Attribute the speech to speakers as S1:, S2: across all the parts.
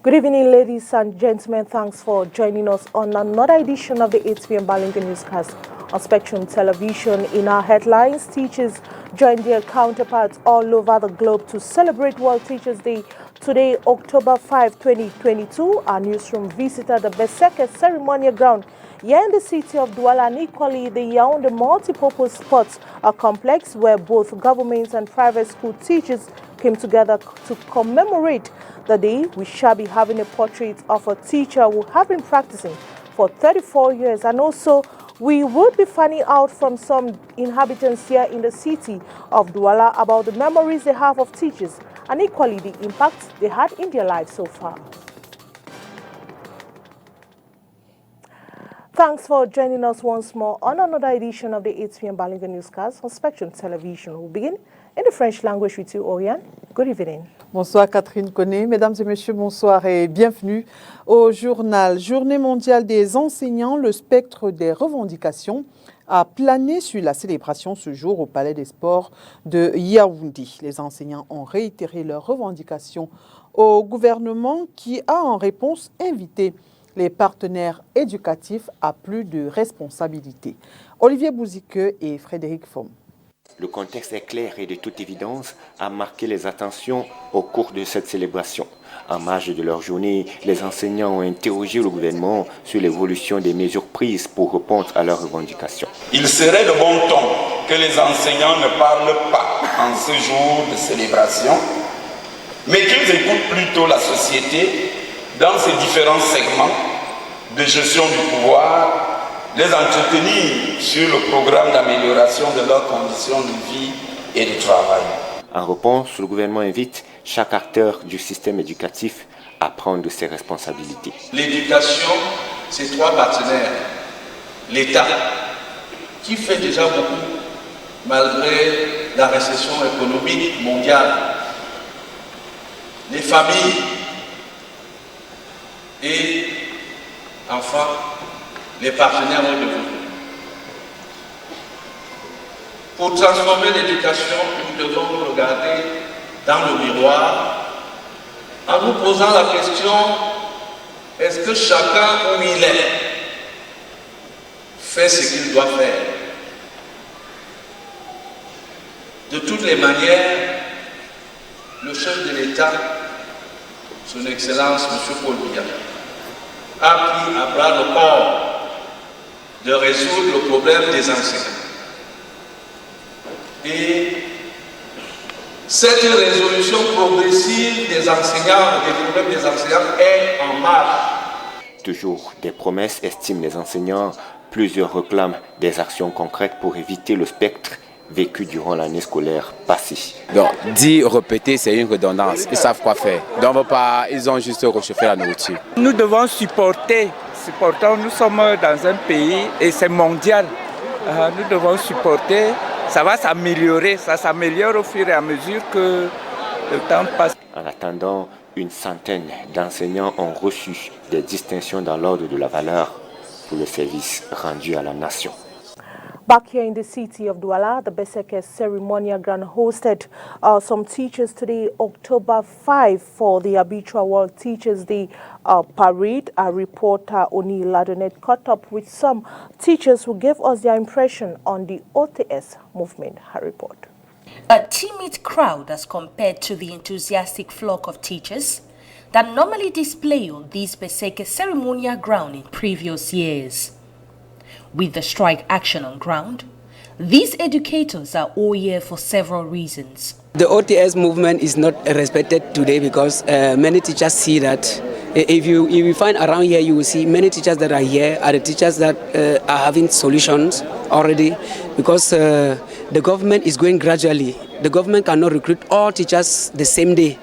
S1: Good evening, ladies and gentlemen. Thanks for joining us on another edition of the 8 p.m. Bilingue newscast on Spectrum Television. In our headlines, teachers join their counterparts all over the globe to celebrate World Teachers' Day. Today, October 5, 2022, our newsroom visited the Beseke ceremonial ground here in the city of Douala, and equally the Yaoundé multipurpose sports complex where both government and private school teachers came together to commemorate the day. We shall be having a portrait of a teacher who have been practicing for 34 years, and also we would be finding out from some inhabitants here in the city of Douala about the memories they have of teachers and equally the impact they had in their lives so far. Thanks for joining us once more on another edition of the 8 p.m. Bilingue newscast on Spectrum Television. We'll begin in the French language with you, Oriane. Good evening.
S2: Bonsoir Catherine Koné, mesdames et messieurs, bonsoir et bienvenue au journal. Journée mondiale des enseignants, le spectre des revendications a plané sur la célébration ce jour au Palais des Sports de Yaoundé. Les enseignants ont réitéré leurs revendications au gouvernement qui a en réponse invité les partenaires éducatifs à plus de responsabilités. Olivier Bouzique et Frédéric Faume.
S3: Le contexte est clair et de toute évidence a marqué les attentions au cours de cette célébration. En marge de leur journée, les enseignants ont interrogé le gouvernement sur l'évolution des mesures prises pour répondre à leurs revendications.
S4: Il serait de bon ton que les enseignants ne parlent pas en ce jour de célébration, mais qu'ils écoutent plutôt la société dans ses différents segments de gestion du pouvoir, les entretenir sur le programme d'amélioration de leurs conditions de vie et de travail.
S3: En réponse, le gouvernement invite chaque acteur du système éducatif à prendre ses responsabilités.
S5: L'éducation, c'est trois partenaires. L'État, qui fait déjà beaucoup malgré la récession économique mondiale. Les familles et enfin les partenaires au développement. Pour transformer l'éducation, nous devons nous regarder dans le miroir en nous posant la question, est-ce que chacun où il est fait ce qu'il doit faire? De toutes les manières, le chef de l'État, son Excellence M. Paul Biya, a pris à bras le corps de résoudre le problème des enseignants. Et cette résolution progressive des enseignants, des problèmes des enseignants est en marche.
S3: Toujours des promesses, estiment les enseignants. Plusieurs réclament des actions concrètes pour éviter le spectre vécu durant l'année scolaire passée.
S6: Donc, dire, répéter, c'est une redondance. Ils savent quoi faire. Donc, ils ont juste réchauffé la nourriture.
S7: Nous devons supporter. Nous sommes dans un pays et c'est mondial. Nous devons supporter. Ça va s'améliorer. Ça s'améliore au fur et à mesure que le temps passe.
S3: En attendant, une centaine d'enseignants ont reçu des distinctions dans l'ordre de la valeur pour le service rendu à la nation.
S1: Back here in the city of Douala, the Beseke ceremonial ground hosted some teachers today, October 5, for the habitual World Teachers' Day parade. Our reporter Oni Ladonet caught up with some teachers who gave us their impression on the OTS movement. Her report.
S8: A timid crowd as compared to the enthusiastic flock of teachers that normally display on this Beseke ceremonial ground in previous years. With the strike action on ground, these educators are all here for several reasons.
S9: The OTS movement is not respected today because many teachers see that if you find around here, you will see many teachers that are here are the teachers that are having solutions already because the government is going gradually. The government cannot recruit all teachers the same day.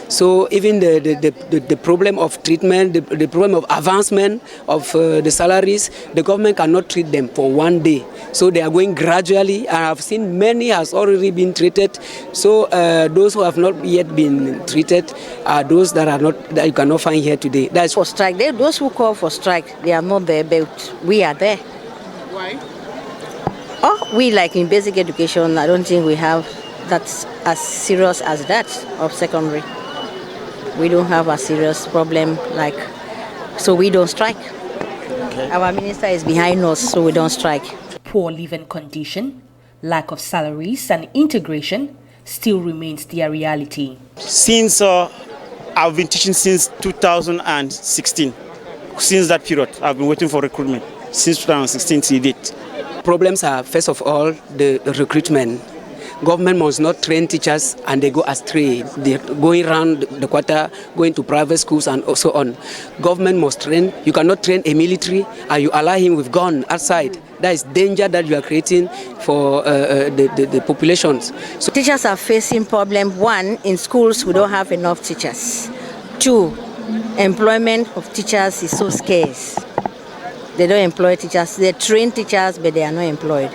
S9: So even the problem of treatment, the problem of advancement of the salaries, the government cannot treat them for one day. So they are going gradually, and I've seen many has already been treated. So those who have not yet been treated are those that you cannot find here today.
S10: That's for strike. Those who call for strike, they are not there, but we are there.
S2: Why?
S10: Oh, we like in basic education, I don't think we have that's as serious as that of secondary. we don't have a serious problem so we don't strike. Okay. Our minister is behind us, so we don't strike.
S8: Poor living condition, lack of salaries and integration still remains their reality.
S11: Since I've been teaching since 2016, since that period I've been waiting for recruitment since 2016 till date.
S9: Problems are, first of all, the recruitment. Government must not train teachers and they go astray. They're going around the quarter, going to private schools and so on. Government must train. You cannot train a military and you allow him with gun outside. That is danger that you are creating for the populations.
S10: So teachers are facing problem. One, in schools we don't have enough teachers. Two, employment of teachers is so scarce. They don't employ teachers. They train teachers, but they are not employed.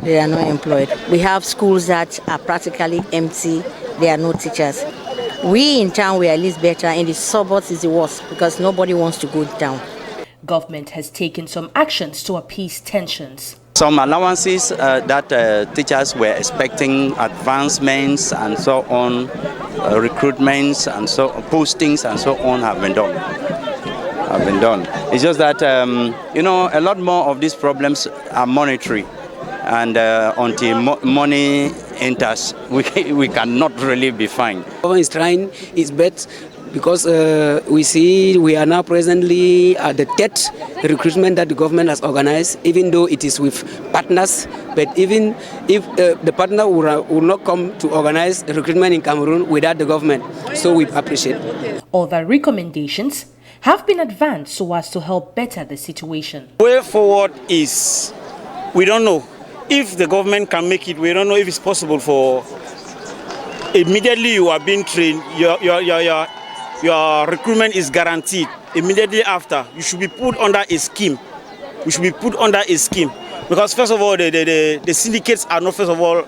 S10: They are not employed. We have schools that are practically empty. There are no teachers. We in town, we are at least better. In the suburbs is the worst because nobody wants to go down.
S8: Government has taken some actions to appease tensions.
S12: Some allowances that teachers were expecting, advancements and so on, recruitments and so postings and so on have been done. It's just that a lot more of these problems are monetary. And until money enters, we cannot really be fine.
S9: Government is trying its best because we see we are now presently at the third recruitment that the government has organized, even though it is with partners. But even if the partner will not come to organize recruitment in Cameroon without the government, so we appreciate.
S8: Other recommendations have been advanced so as to help better the situation.
S11: Way forward is, we don't know. If the government can make it, we don't know if it's possible for immediately you are being trained, your recruitment is guaranteed. Immediately after, you should be put under a scheme. We should be put under a scheme. Because first of all, the syndicates are not, first of all,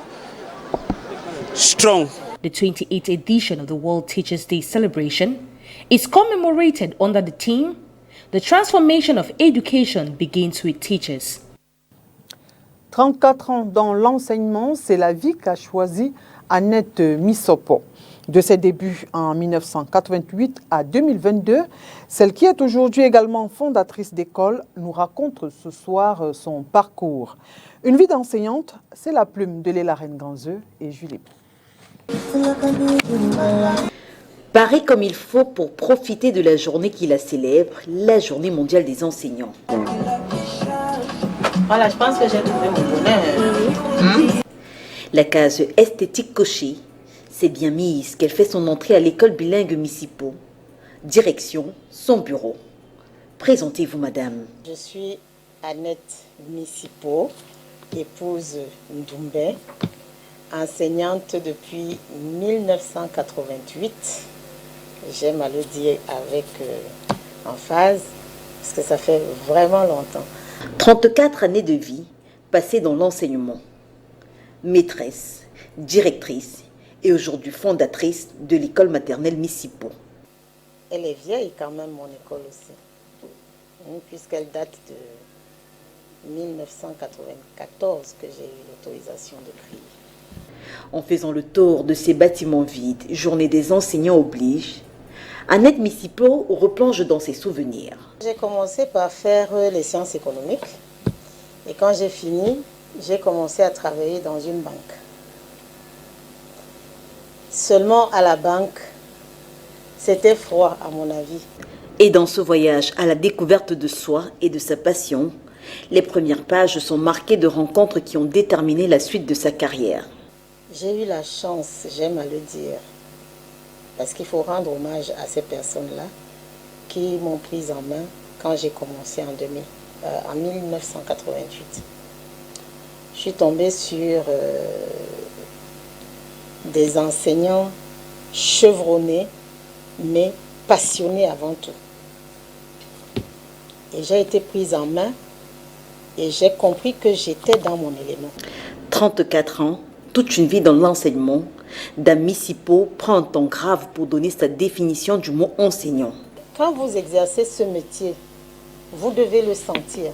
S11: strong.
S8: The 28th edition of the World Teachers' Day celebration is commemorated under the theme, "The transformation of education begins with teachers."
S2: 34 ans dans l'enseignement, c'est la vie qu'a choisie Annette Missopo. De ses débuts en 1988 à 2022, celle qui est aujourd'hui également fondatrice d'école nous raconte ce soir son parcours. Une vie d'enseignante, c'est la plume de Léla Reine-Ganzeux et Julie.
S13: Paré comme il faut pour profiter de la journée qui la célèbre, la journée mondiale des enseignants.
S10: Voilà, je pense que j'ai trouvé mon bonheur.
S13: La case esthétique cochée, c'est bien mise qu'elle fait son entrée à l'école bilingue Missipo. Direction, son bureau. Présentez-vous, madame.
S14: Je suis Annette Missipo, épouse Ndoumbe, enseignante depuis 1988. J'aime à le dire avec emphase, parce que ça fait vraiment longtemps.
S13: 34 années de vie passées dans l'enseignement. Maîtresse, directrice et aujourd'hui fondatrice de l'école maternelle Missipo.
S14: Elle est vieille quand même, mon école aussi, puisqu'elle date de 1994 que j'ai eu l'autorisation de créer.
S13: En faisant le tour de ces bâtiments vides, journée des enseignants oblige, Annette Missipo replonge dans ses souvenirs.
S14: J'ai commencé par faire les sciences économiques et quand j'ai fini, j'ai commencé à travailler dans une banque. Seulement à la banque, c'était froid à mon avis.
S13: Et dans ce voyage à la découverte de soi et de sa passion, les premières pages sont marquées de rencontres qui ont déterminé la suite de sa carrière.
S14: J'ai eu la chance, j'aime à le dire, parce qu'il faut rendre hommage à ces personnes-là qui m'ont prise en main quand j'ai commencé en 1988. Je suis tombée sur des enseignants chevronnés, mais passionnés avant tout. Et j'ai été prise en main et j'ai compris que j'étais dans mon élément.
S13: 34 ans, toute une vie dans l'enseignement, Dame Missipo prend un temps grave pour donner sa définition du mot enseignant.
S14: Quand vous exercez ce métier, vous devez le sentir.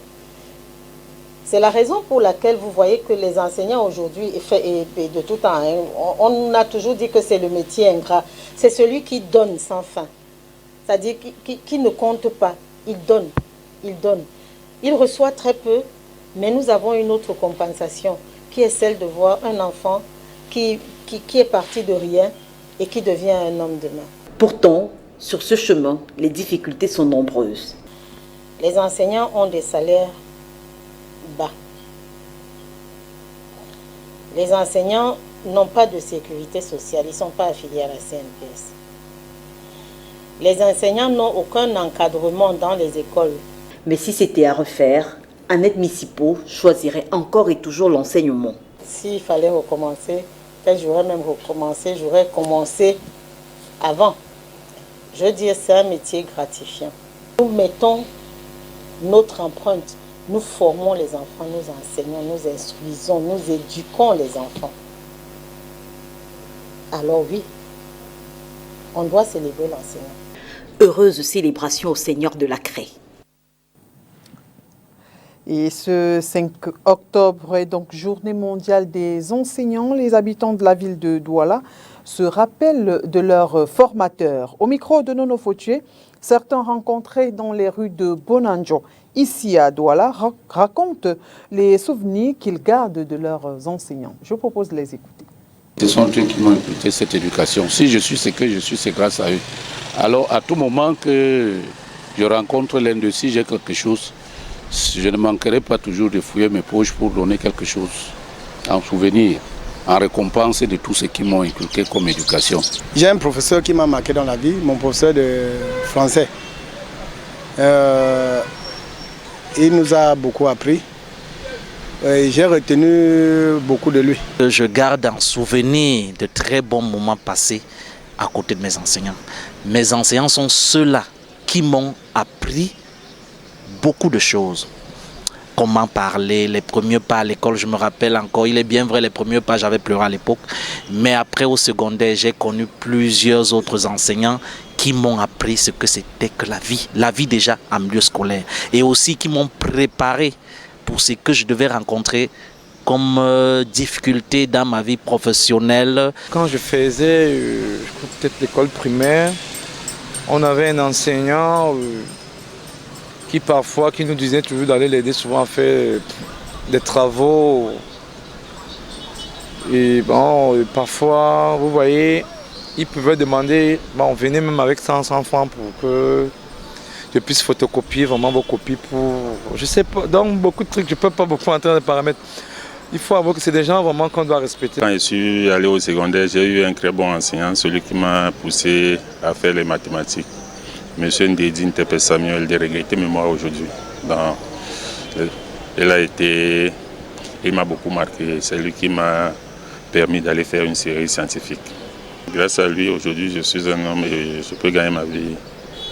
S14: C'est la raison pour laquelle vous voyez que les enseignants aujourd'hui, et de tout temps, hein, on a toujours dit que c'est le métier ingrat. C'est celui qui donne sans fin. C'est-à-dire qui ne compte pas. Il donne, il donne. Il reçoit très peu, mais nous avons une autre compensation qui est celle de voir un enfant qui est parti de rien et qui devient un homme demain.
S13: Pourtant, sur ce chemin, les difficultés sont nombreuses.
S14: Les enseignants ont des salaires bas. Les enseignants n'ont pas de sécurité sociale, ils ne sont pas affiliés à la CNPS. Les enseignants n'ont aucun encadrement dans les écoles.
S13: Mais si c'était à refaire, un aide municipal choisirait encore et toujours l'enseignement.
S14: S'il fallait recommencer, peut-être j'aurais même recommencé, j'aurais commencé avant. Je veux dire, c'est un métier gratifiant. Nous mettons notre empreinte, nous formons les enfants, nous enseignons, nous instruisons, nous éduquons les enfants. Alors oui, on doit célébrer l'enseignement.
S13: Heureuse célébration au Seigneur de la Craie.
S2: Et ce 5 octobre est donc Journée mondiale des enseignants. Les habitants de la ville de Douala se rappellent de leurs formateurs. Au micro de Nono Fautier, certains rencontrés dans les rues de Bonanjo, ici à Douala, racontent les souvenirs qu'ils gardent de leurs enseignants. Je propose de les écouter.
S15: Ce sont eux qui m'ont écouté cette éducation. Si je suis ce que je suis, c'est grâce à eux. Alors, à tout moment que je rencontre l'un de si j'ai quelque chose, je ne manquerai pas toujours de fouiller mes poches pour donner quelque chose en souvenir, en récompense de tout ce qu'ils m'ont inculqué comme éducation.
S16: J'ai un professeur qui m'a marqué dans la vie, mon professeur de français. Il nous a beaucoup appris. J'ai retenu beaucoup de lui.
S17: Je garde en souvenir de très bons moments passés à côté de mes enseignants. Mes enseignants sont ceux-là qui m'ont appris beaucoup de choses. Comment parler, les premiers pas à l'école, je me rappelle encore, il est bien vrai, les premiers pas, j'avais pleuré à l'époque. Mais après, au secondaire, j'ai connu plusieurs autres enseignants qui m'ont appris ce que c'était que la vie déjà en milieu scolaire. Et aussi qui m'ont préparé pour ce que je devais rencontrer comme difficulté dans ma vie professionnelle.
S18: Quand je faisais peut-être l'école primaire, on avait un enseignant qui nous disait toujours d'aller l'aider souvent à faire des travaux. Et bon, parfois, vous voyez, il pouvait demander, bon, venez même avec 100 francs pour que je puisse photocopier vraiment vos copies pour, je sais pas, donc beaucoup de trucs, je ne peux pas beaucoup entrer dans les paramètres. Il faut avouer que c'est des gens vraiment qu'on doit respecter.
S19: Quand je suis allé au secondaire, j'ai eu un très bon enseignant, celui qui m'a poussé à faire les mathématiques. Monsieur Ndédine Tepe Samuel, de regretter mémoire aujourd'hui. Il m'a beaucoup marqué, c'est lui qui m'a permis d'aller faire une série scientifique. Grâce à lui, aujourd'hui, je suis un homme et je peux gagner ma vie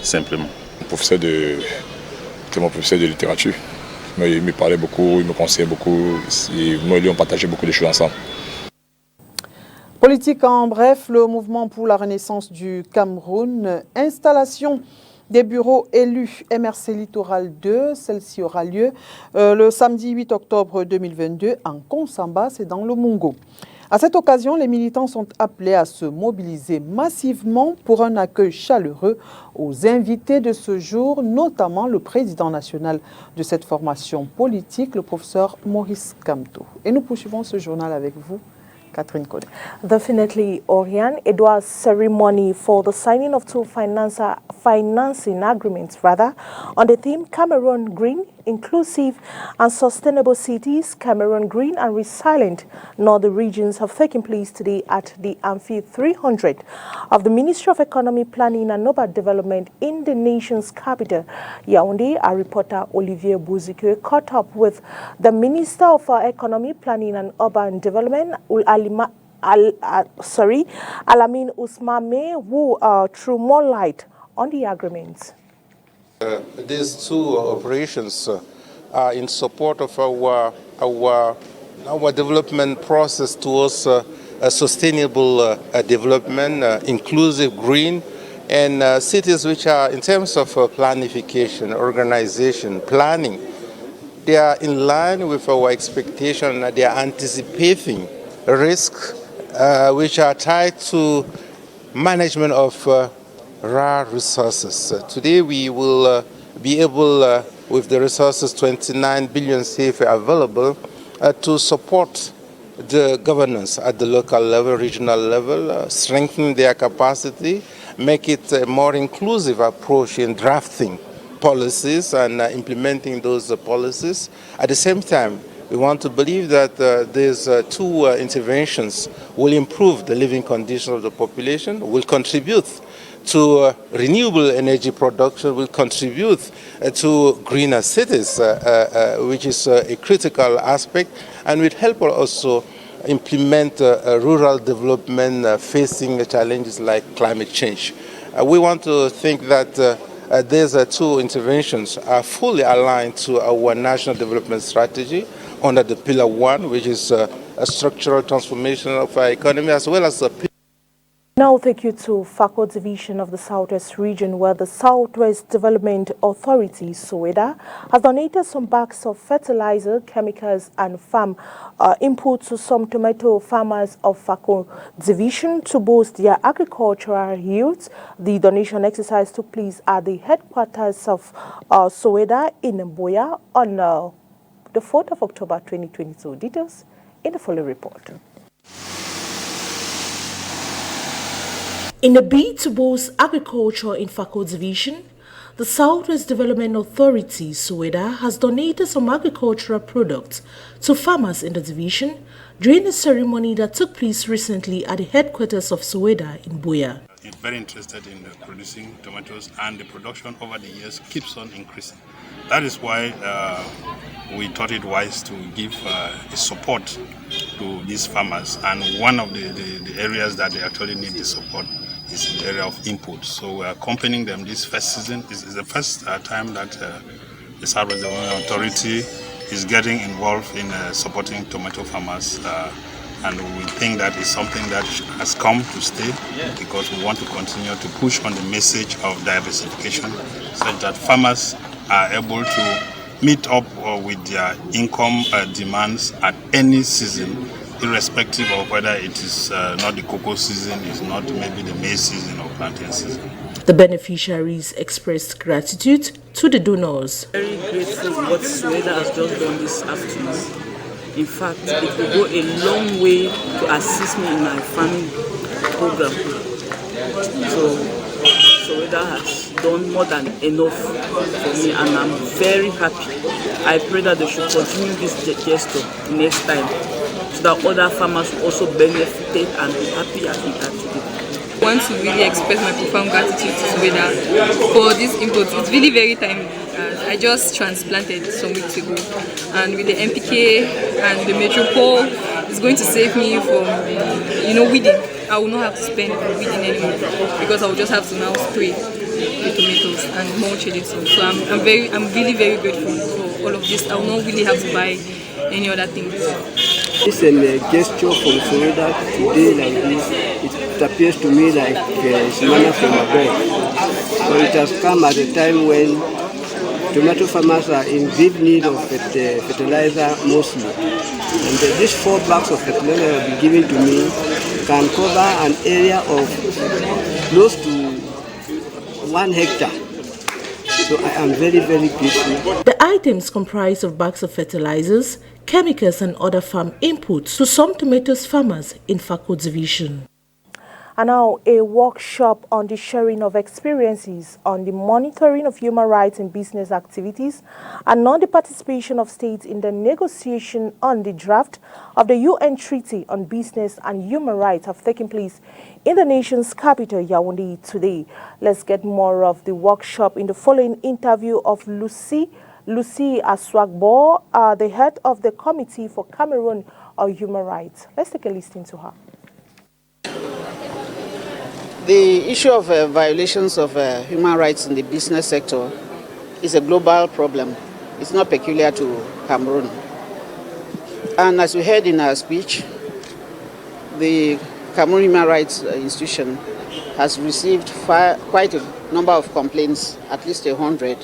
S19: simplement.
S20: C'était mon professeur de littérature. Il me parlait beaucoup, il me conseillait beaucoup. Et moi et lui, on partageait beaucoup de choses ensemble.
S2: Politique en bref, le mouvement pour la renaissance du Cameroun, installation des bureaux élus MRC Littoral 2, celle-ci aura lieu le samedi 8 octobre 2022 en Konsamba, c'est dans le Mungo. À cette occasion, les militants sont appelés à se mobiliser massivement pour un accueil chaleureux aux invités de ce jour, notamment le président national de cette formation politique, le professeur Maurice Kamto. Et nous poursuivons ce journal avec vous, Catherine Code.
S1: Definitely, Oriane. It was ceremony for the signing of two financing agreements, on the theme Cameroon Green, Inclusive and Sustainable Cities, Cameroon Green and Resilient Northern Regions have taken place today at the Amphi 300 of the Ministry of Economy, Planning and Urban Development in the nation's capital, Yaoundé. Our reporter Olivier Bouzike caught up with the Minister of Economy, Planning and Urban Development, Alamin Ousmane, who threw more light on the agreements.
S21: These two operations are in support of our development process towards a sustainable development, inclusive, green, and cities which are, in terms of planification, organization, planning, they are in line with our expectation. They are anticipating risks which are tied to management of rare resources. Today we will be able, with the resources 29 billion CFA available, to support the governance at the local level, regional level, strengthen their capacity, make it a more inclusive approach in drafting policies and implementing those policies. At the same time, we want to believe that these two interventions will improve the living conditions of the population, will contribute to renewable energy production, will contribute to greener cities, which is a critical aspect, and will help also implement rural development facing challenges like climate change. We want to think that these two interventions are fully aligned to our national development strategy under the Pillar 1, which is a structural transformation of our economy, as well as a
S1: Now take you to Fako Division of the Southwest region, where the Southwest Development Authority, SOEDA, has donated some bags of fertilizer, chemicals and farm input to some tomato farmers of Fako Division to boost their agricultural yields. The donation exercise took place at the headquarters of SOEDA in Mboya on the 4th of October 2022. Details in the following report. In a bid to boost agriculture in Fako Division, the Southwest Development Authority, SOEDA, has donated some agricultural products to farmers in the division during a ceremony that took place recently at the headquarters of SOEDA in Buea.
S19: Very interested in producing tomatoes, and the production over the years keeps on increasing. That is why we thought it wise to give support to these farmers, and one of the areas that they actually need the support is in the area of input. So we're accompanying them this first season. This is the first time that the Southwest Development Authority is getting involved in supporting tomato farmers, and we think that is something that has come to stay, because we want to continue to push on the message of diversification so that farmers are able to meet up with their income demands at any season, irrespective of whether it is not the cocoa season, it's not maybe the maize season or plantain season.
S1: The beneficiaries expressed gratitude to the donors.
S4: Very grateful for what SOEDA has just done this afternoon. In fact, it will go a long way to assist me in my farming program. So SOEDA has done more than enough for me, and I'm very happy. I pray that they should continue this gesture next time, so that other farmers will also benefit and be happy as we are today.
S22: I want to really express my profound gratitude to SOEDA for this input. It's really very timely. I just transplanted some weeks ago, and with the MPK and the Metropole, it's going to save me from, weeding. I will not have to spend weeding anymore, because I will just have to now spray the tomatoes and mulch it. So I'm really very grateful for all of this. I will not really have to buy any other things.
S23: It's a gesture from SOEDA today like this. It appears to me like it's manna from above. So it has come at a time when tomato farmers are in deep need of fertilizer mostly. And these 4 bags of fertilizer have been given to me can cover an area of close to 1 hectare. So I am very, very grateful.
S1: The items comprise of bags of fertilizers, chemicals and other farm inputs to some tomatoes farmers in Fako Division. And now a workshop on the sharing of experiences on the monitoring of human rights in business activities and on the participation of states in the negotiation on the draft of the UN Treaty on Business and Human Rights have taken place in the nation's capital, Yaoundé, today. Let's get more of the workshop in the following interview of Lucy Aswagbo, the head of the Committee for Cameroon on Human Rights. Let's take a listen to her.
S24: The issue of violations of human rights in the business sector is a global problem. It's not peculiar to Cameroon. And as we heard in our speech, the Cameroon Human Rights Institution has received quite a number of complaints, at least 100,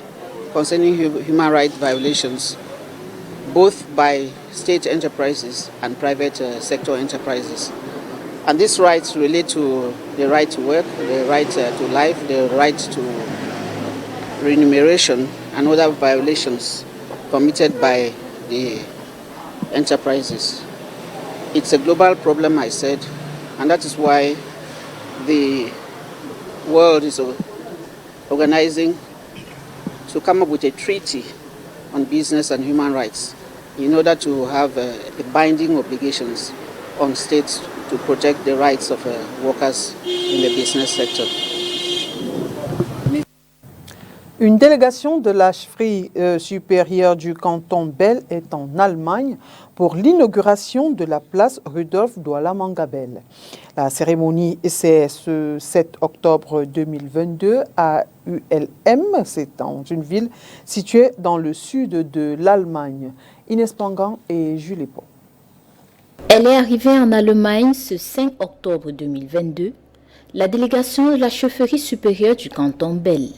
S24: concerning human rights violations both by state enterprises and private sector enterprises. And these rights relate to the right to work, the right to life, the right to remuneration, and other violations committed by the enterprises. It's a global problem, I said, and that is why the world is organizing to come up with a treaty on business and human rights in order to have binding obligations on states to protect the rights of workers in the business sector.
S2: Une délégation de la chefferie supérieure du canton Bel est en Allemagne pour l'inauguration de la place Rudolf Douala Mangabel. La cérémonie c'est ce 7 octobre 2022 à ULM, c'est dans une ville située dans le sud de l'Allemagne. Inès Pangan et Julie Pau.
S3: Elle est arrivée en Allemagne ce 5 octobre 2022, la délégation de la chefferie supérieure du canton Bel.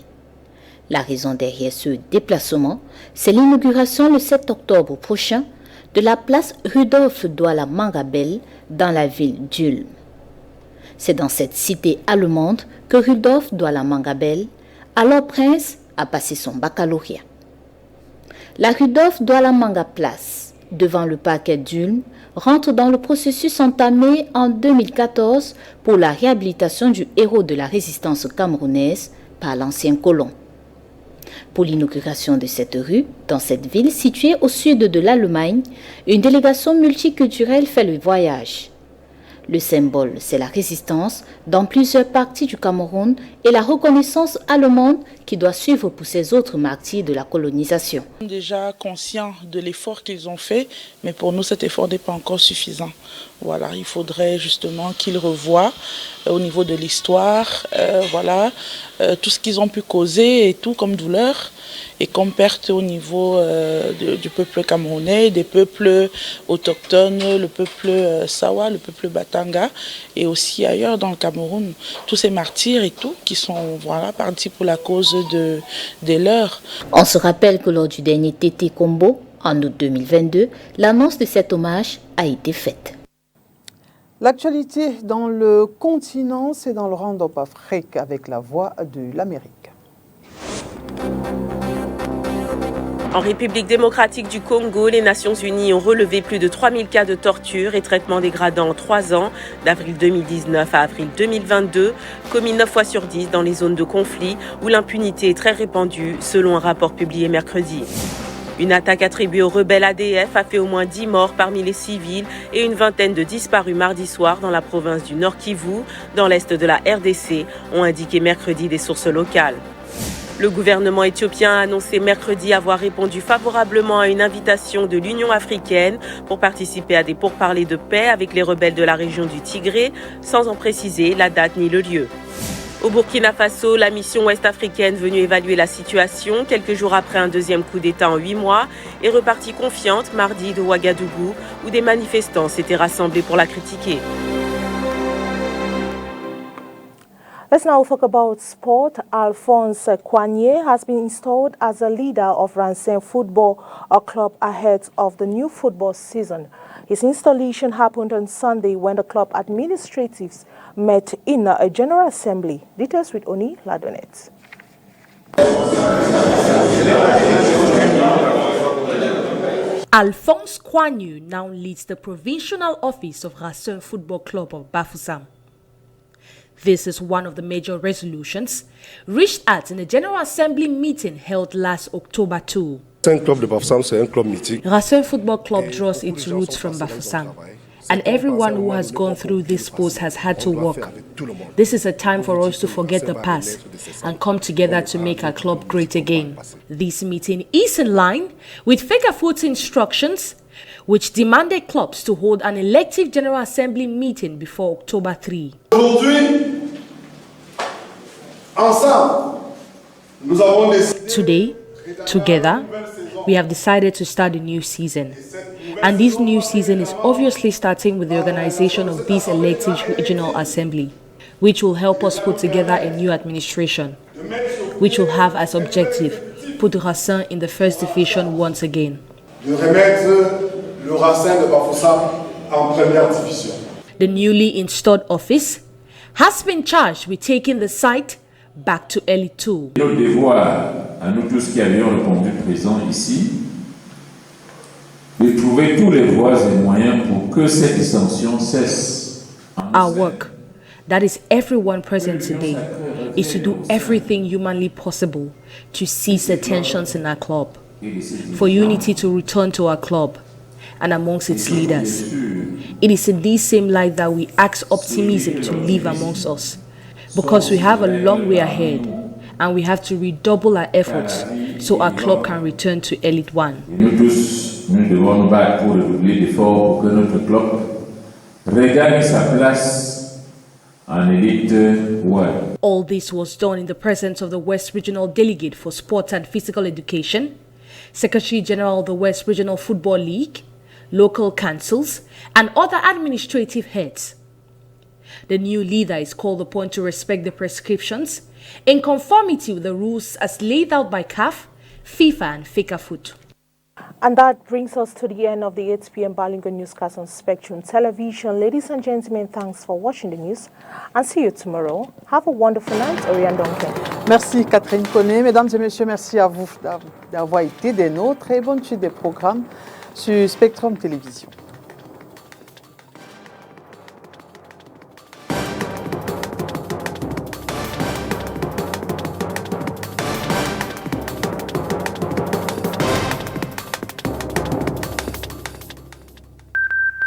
S3: La raison derrière ce déplacement, c'est l'inauguration le 7 octobre prochain de la place Rudolf Douala Mangabel dans la ville d'Ulm. C'est dans cette cité allemande que Rudolf Douala Mangabel, alors prince, a passé son baccalauréat. La Rudolf Douala Manga Place, devant le parquet d'Ulm, rentre dans le processus entamé en 2014 pour la réhabilitation du héros de la résistance camerounaise par l'ancien colon. Pour l'inauguration de cette rue, dans cette ville située au sud de l'Allemagne, une délégation multiculturelle fait le voyage. Le symbole, c'est la résistance dans plusieurs parties du Cameroun et la reconnaissance allemande qui doit suivre pour ces autres martyrs de la colonisation.
S5: Déjà conscients de l'effort qu'ils ont fait, mais pour nous cet effort n'est pas encore suffisant. Voilà, il faudrait justement qu'ils revoient au niveau de l'histoire, tout ce qu'ils ont pu causer et tout comme douleur et comme perte au niveau du peuple camerounais, des peuples autochtones, le peuple Sawa, le peuple Batanga et aussi ailleurs dans le Cameroun, tous ces martyrs et tout qui sont partis pour la cause des leurs.
S3: On se rappelle que lors du dernier TT Combo, en août 2022, l'annonce de cet hommage a été faite.
S2: L'actualité dans le continent, c'est dans le Round-up Afrique avec la voix de l'Amérique.
S6: En République démocratique du Congo, les Nations Unies ont relevé plus de 3000 cas de torture et traitements dégradants en 3 ans, d'avril 2019 à avril 2022, commis 9 fois sur 10 dans les zones de conflit où l'impunité est très répandue, selon un rapport publié mercredi. Une attaque attribuée aux rebelles ADF a fait au moins 10 morts parmi les civils et une vingtaine de disparus mardi soir dans la province du Nord Kivu, dans l'est de la RDC, ont indiqué mercredi des sources locales. Le gouvernement éthiopien a annoncé mercredi avoir répondu favorablement à une invitation de l'Union africaine pour participer à des pourparlers de paix avec les rebelles de la région du Tigré, sans en préciser la date ni le lieu. Au Burkina Faso, la mission ouest-africaine venue évaluer la situation quelques jours après un deuxième coup d'État en 8 mois est repartie confiante mardi de Ouagadougou où des manifestants s'étaient rassemblés pour la critiquer.
S1: Let's now talk about sport. Alphonse Kwanye has been installed as a leader of Rancen Football Club ahead of the new football season. His installation happened on Sunday when the club administratives met in a general assembly. Details with Oni Ladonet.
S8: Alphonse Kwanye now leads the provincial office of Rancen Football Club of Bafoussam. This is one of the major resolutions reached at in a General Assembly meeting held last October 2. Rancen Football Club draws its roots from Bafoussam, and everyone who has gone through this post has had to work. This is a time for us to forget the past and come together to make our club great again. This meeting is in line with Fegafoot's instructions, which demanded clubs to hold an elective General Assembly meeting before October 3. Today, together, we have decided to start a new season. And this new season is obviously starting with the organization of this elective regional assembly, which will help us put together a new administration, which will have as objective put Rancen in the first division once again.
S7: de remettre le Racing de Bafoussam en première division.
S8: The newly installed office has been charged with taking the site back to Elite 2.
S9: Notre devoir à nous tous qui avions répondu présents ici, de trouver tous les voies et moyens pour que cette dissension cesse.
S8: Our work, that is everyone present today, is to do everything humanly possible to cease the tensions in our club, for unity to return to our club and amongst its leaders. It is in this same light that we ask optimism to live amongst us, because we have a long way ahead and we have to redouble our efforts so our club can return to Elite 1.
S9: Nous tous, nous devons nous battre pour redoubler d'efforts pour que notre club regagne sa place en Elite 1.
S8: All this was done in the presence of the West Regional Delegate for Sports and Physical Education, Secretary General of the West Regional Football League, local councils, and other administrative heads. The new leader is called upon to respect the prescriptions in conformity with the rules as laid out by CAF, FIFA and FECAFOOT.
S1: And that brings us to the end of the 8 p.m. Bilingue newscast on Spectrum Television. Ladies and gentlemen, thanks for watching the news and see you tomorrow. Have a wonderful night. Oriane Donken.
S2: Merci Catherine Koné. Mesdames et messieurs, merci à vous d'avoir été des nôtres et bonne suite des programmes sur Spectrum Télévision.